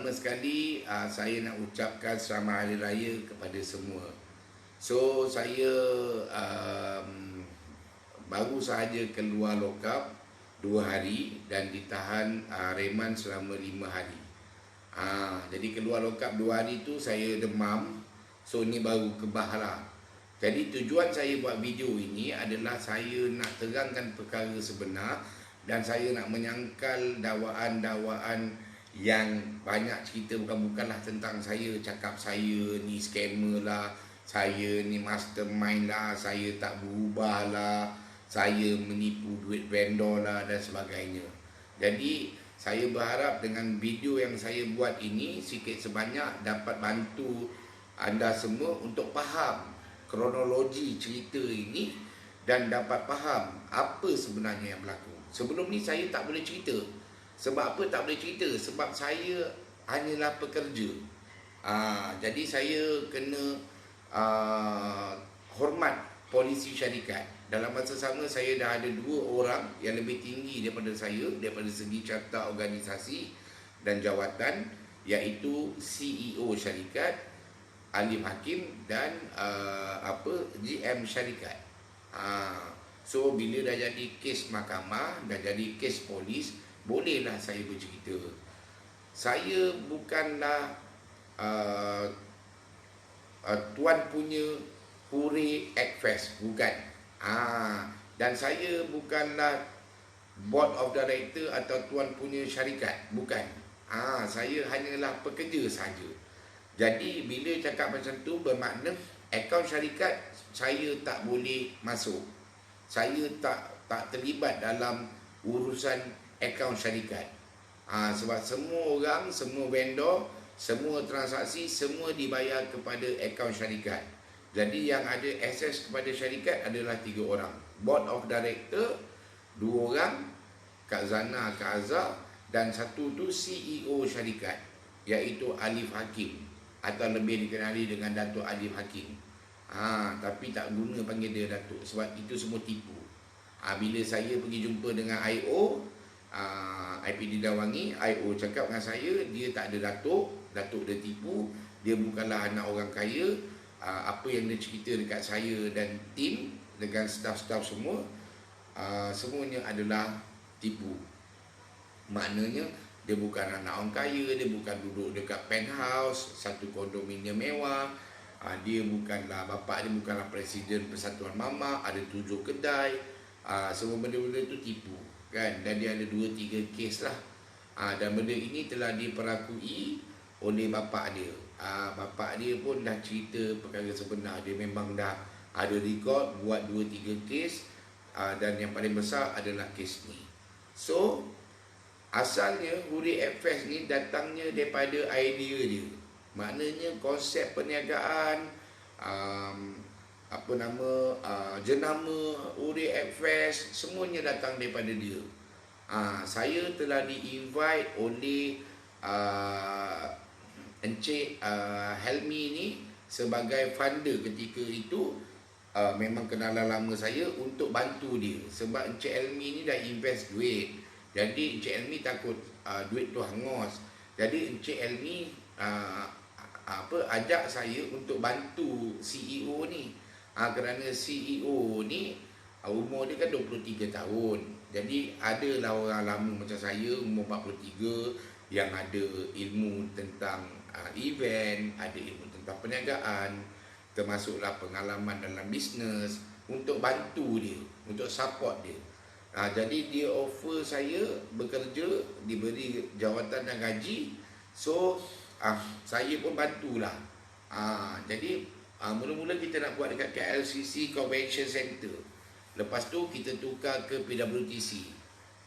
Pertama sekali saya nak ucapkan selamat hari raya kepada semua. So saya baru sahaja keluar lokap 2 hari dan ditahan reman selama 5 hari. Jadi keluar lokap 2 hari tu saya demam. So ni baru kebah lah. Jadi tujuan saya buat video ini adalah saya nak terangkan perkara sebenar dan saya nak menyangkal dakwaan-dakwaan yang banyak cerita bukanlah tentang saya cakap saya ni scammer lah, saya ni mastermind lah, saya tak berubah lah, saya menipu duit vendor lah dan sebagainya. Jadi saya berharap dengan video yang saya buat ini sikit sebanyak dapat bantu anda semua untuk faham kronologi cerita ini dan dapat faham apa sebenarnya yang berlaku. Sebelum ni saya tak boleh cerita. Sebab apa tak boleh cerita? Sebab saya hanyalah pekerja. Jadi saya kena hormat polisi syarikat. Dalam masa sama saya dah ada 2 orang yang lebih tinggi daripada saya daripada segi carta organisasi dan jawatan, iaitu CEO syarikat Alif Hakim dan GM syarikat. So bila dah jadi kes mahkamah, dah jadi kes polis, bolehlah saya bercerita. Saya bukanlah tuan punya Huri Ekfest, bukan. Dan saya bukanlah board of director atau tuan punya syarikat, bukan. Saya hanyalah pekerja saja. Jadi bila cakap macam tu bermakna akaun syarikat saya tak boleh masuk. Saya tak terlibat dalam urusan akaun syarikat. Sebab semua orang, semua vendor, semua transaksi, semua dibayar kepada akaun syarikat. Jadi yang ada akses kepada syarikat adalah 3 orang. Board of Director 2 orang, Kak Zana, Kak Azhar, dan satu tu CEO syarikat, iaitu Alif Hakim atau lebih dikenali dengan Datuk Alif Hakim. Tapi tak guna panggil dia Datuk sebab itu semua tipu. Bila saya pergi jumpa dengan IO IPD Dawangi, IO cakap dengan saya dia tak ada Datuk dia tipu, dia bukanlah anak orang kaya. Apa yang dia cerita dekat saya dan tim dengan staf-staf semua, semuanya adalah tipu. Maknanya dia bukan anak orang kaya, dia bukan duduk dekat penthouse, satu kondominium mewah. Dia bukanlah, bapak dia bukanlah presiden Persatuan Mamak, ada 7 kedai. Semua benda-benda itu tipu, kan? Dan dia ada 2-3 kes lah. Dan benda ini telah diperakui oleh bapak dia. Bapak dia pun dah cerita perkara sebenar. Dia memang dah ada rekod buat 2-3 kes. Dan yang paling besar adalah kes ni. So asalnya Huri Ekfest ni datangnya daripada idea dia. Maknanya konsep perniagaan, jenama Huri Ekfest, semuanya datang daripada dia. Saya telah di-invite oleh Encik Helmi ni sebagai funder ketika itu. Memang kenalan lama saya untuk bantu dia. Sebab Encik Helmi ni dah invest duit. Jadi Encik Helmi takut duit tu hangus. Jadi Encik Helmi ajak saya untuk bantu CEO ni. Kerana CEO ni umur dia kan 23 tahun. Jadi adalah orang lama macam saya, umur 43, yang ada ilmu tentang event, ada ilmu tentang perniagaan, termasuklah pengalaman dalam bisnes, untuk bantu dia, untuk support dia. Jadi dia offer saya bekerja, diberi jawatan dan gaji. So saya pun bantulah. Jadi mula-mula kita nak buat dekat KLCC Convention Center. Lepas tu kita tukar ke PWTC.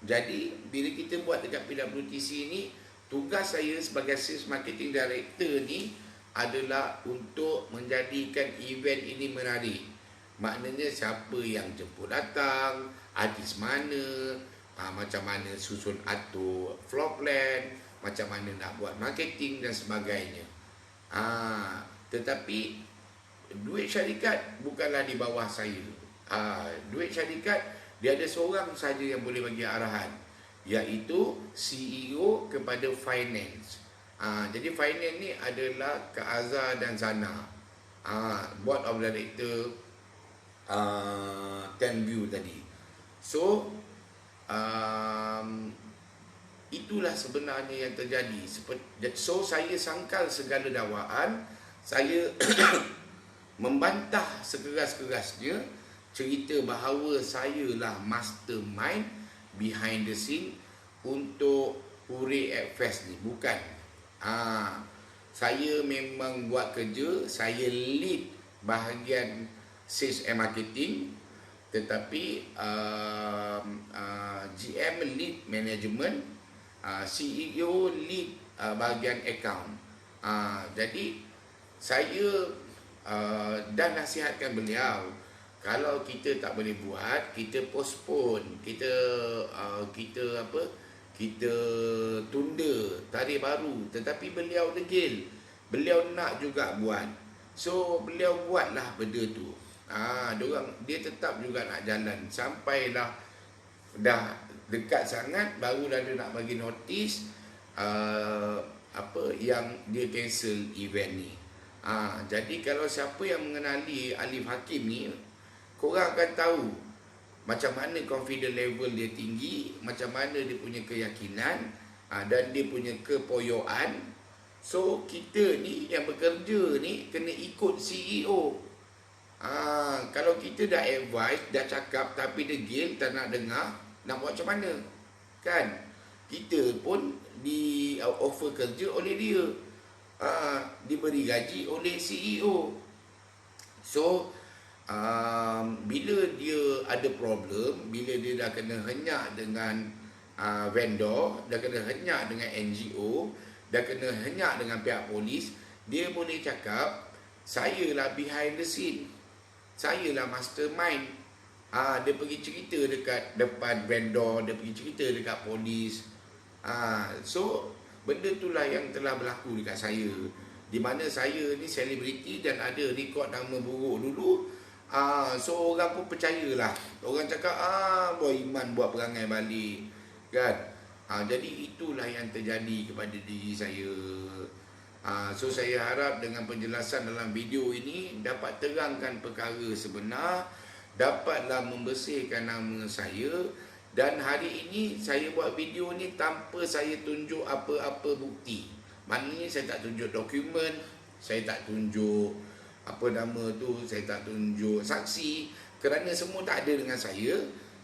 Jadi bila kita buat dekat PWTC ni, tugas saya sebagai Sales Marketing Director ni adalah untuk menjadikan event ini menarik. Maknanya siapa yang jemput datang, artis mana, macam mana susun atur floor plan, macam mana nak buat marketing dan sebagainya. Tetapi duit syarikat bukanlah di bawah saya. Duit syarikat dia ada seorang saja yang boleh bagi arahan, iaitu CEO kepada finance. Jadi finance ni adalah Kak Azhar dan Sana, board of director Tenview tadi. So itulah sebenarnya yang terjadi. So saya sangkal segala dakwaan, saya membantah sekeras-kerasnya cerita bahawa saya lah mastermind behind the scene untuk Huri Fest ni. Bukan. Saya memang buat kerja, saya lead bahagian sales and marketing, tetapi GM lead management, CEO lead bahagian account. Jadi saya dah nasihatkan beliau, kalau kita tak boleh buat, kita postpone, kita tunda tarikh baru. Tetapi beliau degil, beliau nak juga buat. So beliau buatlah benda tu. Dia tetap juga nak jalan. Sampailah dah dekat sangat, barulah dia nak bagi notis yang dia cancel event ni. Jadi kalau siapa yang mengenali Alif Hakim ni, korang akan tahu macam mana confidence level dia tinggi, macam mana dia punya keyakinan, dan dia punya kepoyoan. So kita ni yang bekerja ni kena ikut CEO. Kalau kita dah advise, dah cakap tapi degil, tak nak dengar, nak buat macam mana? Kan? Kita pun di offer kerja oleh dia, diberi gaji oleh CEO. So bila dia ada problem, bila dia dah kena henyak dengan vendor, dah kena henyak dengan NGO, dah kena henyak dengan pihak polis, dia boleh cakap, saya lah behind the scene, saya lah mastermind. Dia pergi cerita dekat depan vendor, dia pergi cerita dekat polis. So benda itulah yang telah berlaku dekat saya, di mana saya ni selebriti dan ada rekod nama buruk dulu. So orang pun percayalah. Orang cakap Boy Iman buat perangai balik, kan? Jadi itulah yang terjadi kepada diri saya. So saya harap dengan penjelasan dalam video ini dapat terangkan perkara sebenar, dapatlah membersihkan nama saya. Dan hari ini saya buat video ni tanpa saya tunjuk apa-apa bukti. Maknanya saya tak tunjuk dokumen, saya tak tunjuk saya tak tunjuk saksi, kerana semua tak ada dengan saya.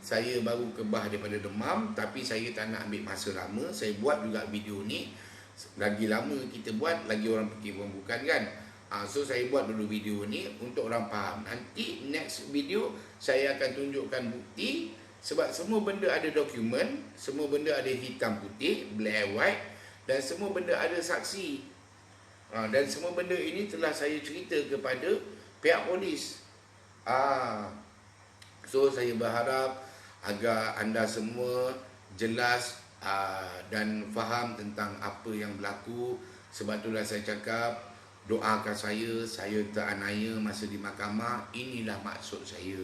Saya baru kebah daripada demam, tapi saya tak nak ambil masa lama. Saya buat juga video ni, lagi lama kita buat, lagi orang fikir pun bukan, kan? So saya buat dulu video ni untuk orang faham. Nanti next video saya akan tunjukkan bukti, sebab semua benda ada dokumen, semua benda ada hitam putih, black and white, dan semua benda ada saksi. Dan semua benda ini telah saya cerita kepada pihak polis. So saya berharap agar anda semua jelas dan faham tentang apa yang berlaku. Sebab itulah saya cakap, doakan saya teraniaya masa di mahkamah. Inilah maksud saya.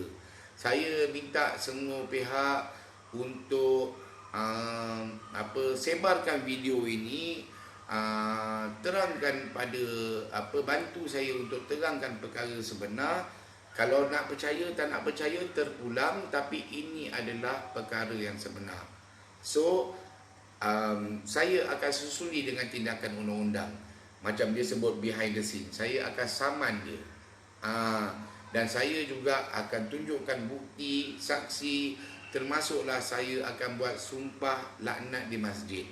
Saya minta semua pihak untuk sebarkan video ini, terangkan pada bantu saya untuk terangkan perkara sebenar. Kalau nak percaya, tak nak percaya, terpulang, tapi ini adalah perkara yang sebenar. So saya akan susuli dengan tindakan undang-undang. Macam dia sebut behind the scene, saya akan saman dia. Dan saya juga akan tunjukkan bukti, saksi, termasuklah saya akan buat sumpah laknat di masjid.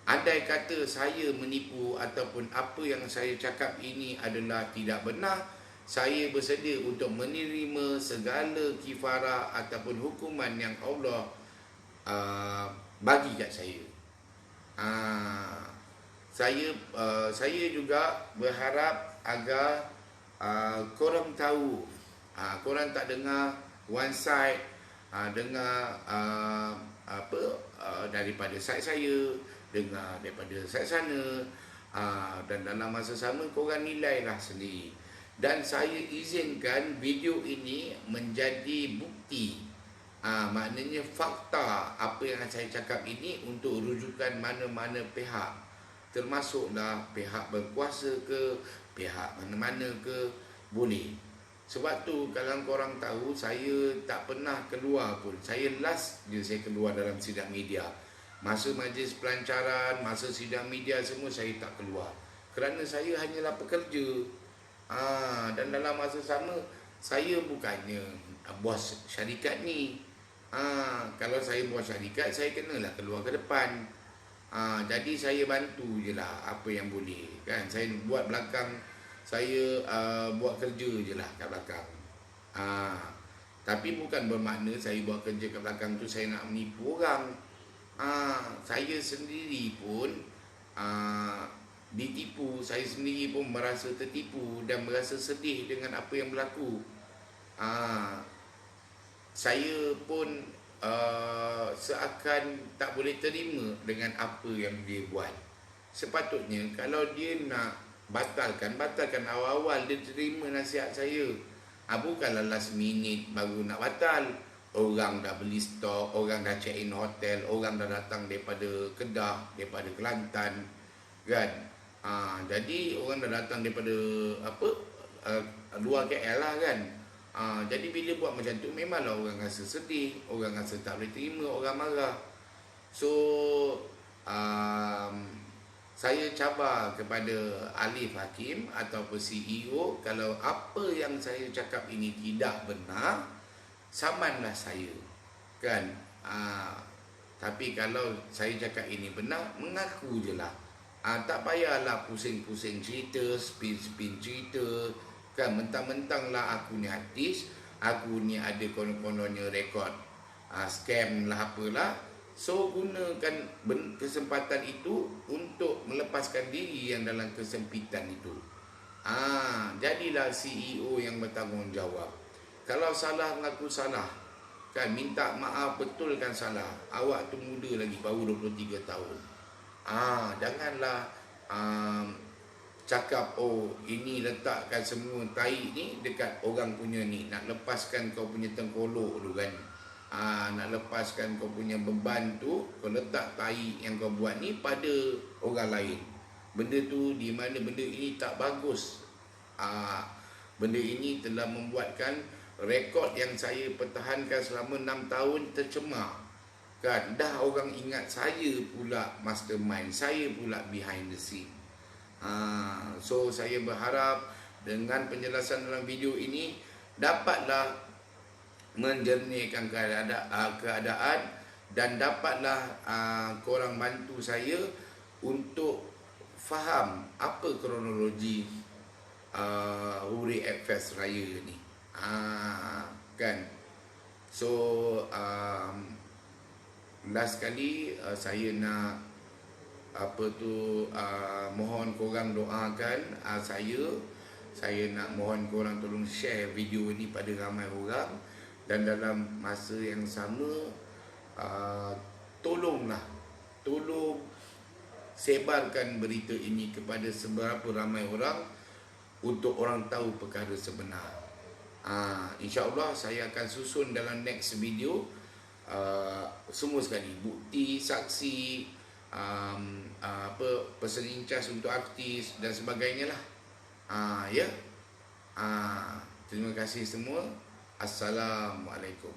Andai kata saya menipu ataupun apa yang saya cakap ini adalah tidak benar, saya bersedia untuk menerima segala kifarah ataupun hukuman yang Allah bagi kat saya. Saya juga berharap agar korang tahu, korang tak dengar one side, dengar daripada side saya, dengar daripada side sana, dan dalam masa sama korang nilailah sendiri. Dan saya izinkan video ini menjadi bukti, maknanya fakta apa yang saya cakap ini untuk rujukan mana-mana pihak. termasuklah pihak berkuasa ke, pihak mana-mana ke, boleh. Sebab tu kalau korang tahu, saya tak pernah keluar pun. Saya last je saya keluar dalam sidang media. Masa majlis pelancaran, masa sidang media semua saya tak keluar. Kerana saya hanyalah pekerja. Dan dalam masa sama, saya bukannya bos syarikat ni. Kalau saya bos syarikat, saya kenalah keluar ke depan. Jadi saya bantu je lah apa yang boleh kan. Saya buat belakang, saya buat kerja je lah kat belakang. Tapi bukan bermakna saya buat kerja kat belakang tu saya nak menipu orang. Saya sendiri pun ditipu, saya sendiri pun merasa tertipu dan merasa sedih dengan apa yang berlaku. Saya pun seakan tak boleh terima dengan apa yang dia buat. Sepatutnya kalau dia nak batalkan awal-awal dia terima nasihat saya. Bukanlah last minute baru nak batal. Orang dah beli stok, orang dah check in hotel, orang dah datang daripada Kedah, daripada Kelantan kan. Jadi orang dah datang daripada luar KL lah kan. Jadi bila buat macam tu, memanglah orang rasa sedih, orang rasa tak boleh terima, orang marah. So saya cabar kepada Alif Hakim ataupun CEO, kalau apa yang saya cakap ini tidak benar, samanlah saya kan. Tapi kalau saya cakap ini benar, mengaku je lah. Tak payahlah pusing-pusing cerita, spin-spin cerita kan. Mentang-mentang lah aku ni artis, aku ni ada konon-kononnya rekod scam lah apalah. So gunakan kesempatan itu untuk melepaskan diri yang dalam kesempitan itu. Jadilah CEO yang bertanggungjawab. Kalau salah, mengaku salah kan, minta maaf, betulkan salah. Awak tu muda lagi, baru 23 tahun. Janganlah cakap ini letakkan semua tai ni dekat orang punya ni, nak lepaskan kau punya tengkolok tu kan. Nak lepaskan kau punya beban tu, kau letak tai yang kau buat ni pada orang lain. Benda tu di mana benda ini tak bagus. Benda ini telah membuatkan rekod yang saya pertahankan selama 6 tahun tercemar kan. Dah orang ingat saya pula mastermind, saya pula behind the scene. So saya berharap dengan penjelasan dalam video ini dapatlah menjernihkan keadaan dan dapatlah korang bantu saya untuk faham apa kronologi Huri Ekfest Raya ni. Kan. So last kali saya nak mohon korang doakan saya nak mohon korang tolong share video ni pada ramai orang, dan dalam masa yang sama tolong sebarkan berita ini kepada seberapa ramai orang untuk orang tahu perkara sebenar. InsyaAllah saya akan susun dalam next video semua sekali bukti, saksi, person cas untuk artis dan sebagainya lah. Terima kasih semua. Assalamualaikum.